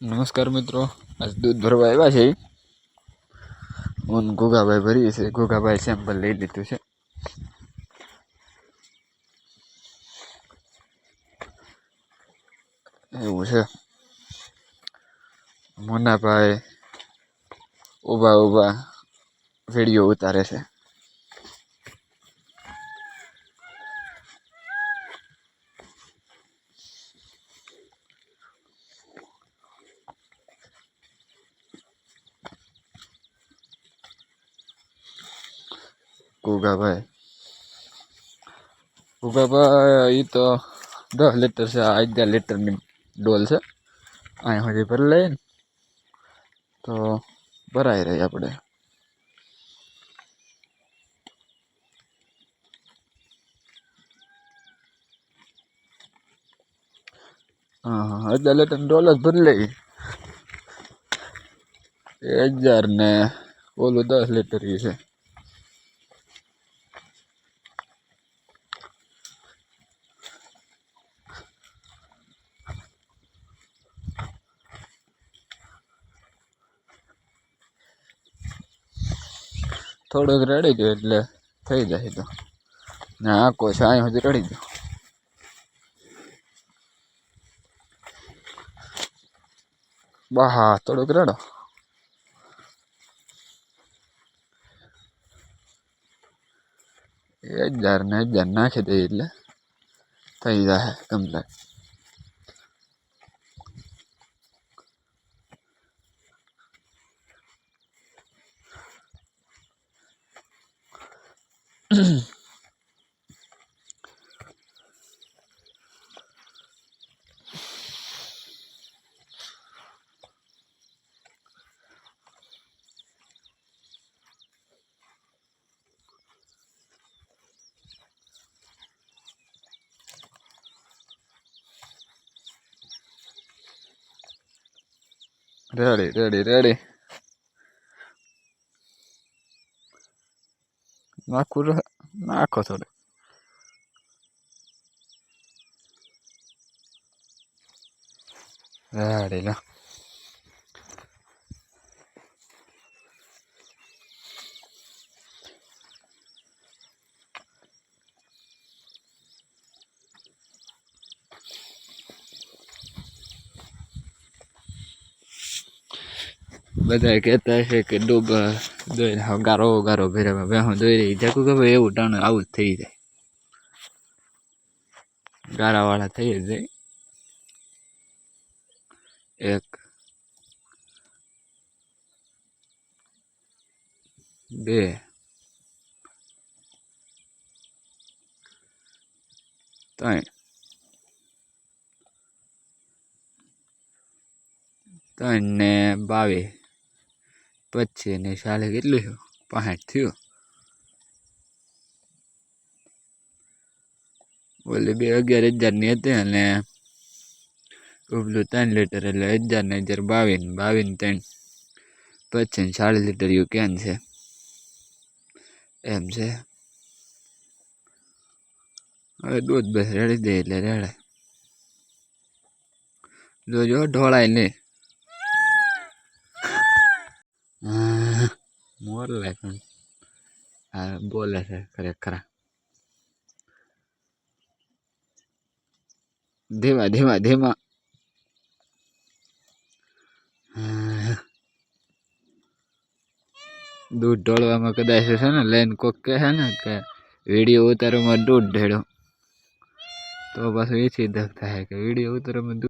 નમસ્કાર મિત્રો, આજ દૂધ ભરવા આવ્યા છે. હું ઘોઘાભાઈ ભરીએ છે. ઘોઘાભાઈ સેમ્પલ લઈ લીધું છે. એવું છે. મોનાભાઈ ઊભા વિડીયો ઉતારે છે. ઘોઘાભાઈ એ તો 10 લીટર છે. 11 લીટરની ડોલ છે. અહીં સુધી ભરી લઈએ ને તો ભરાઈ રહી આપણે. હા 11 લીટરની ડોલ જ ભરી લઈએ. 1000 ને ઓલું 10 લીટર છે. થોડુંક રેડી ગયું એટલે થઈ જાય. તો ને આખો છે અહીં સુધી રડી ગયો. બહા થોડુંક રેડો. એ 1000 ને 1000 નાખી દઈએ એટલે થઈ જાય કમ્પ્લીટ. રેડી નાખો થોડું. રેડી લો. બધા કહેતા હશે કે ડૂબ દોઈ ગારો ભેરા ભેહું દોઈ રહી જાકું કે ભાઈ એવું ટાણું આવું જ થઈ જાય. ગારાવાળા થઈ જ જાય. 1 2 3 ને 22 25 ને 40 કેટલું થયું? 65 થયું. ઓલી 11,000 ની હતી અને ઉપલું 3 લીટર એટલે 1000 ને 1000 22 ને 3 25 ને 40 લીટર એવું કેન છે. એમ છે. હવે દૂધ બસ રેડી દે એટલે રેડાય. જોજો ઢોળાય ને. મોર લાગે હા બોલે છે ખરેખર. ધીમા દૂધ ઢોળવામાં કદાચ છે ને લઈને કોક કહે છે ને કે વિડીયો ઉતારવામાં દૂધ ઢેળો તો પાછું એ ચીજ થાય કે વિડીયો ઉતારવામાં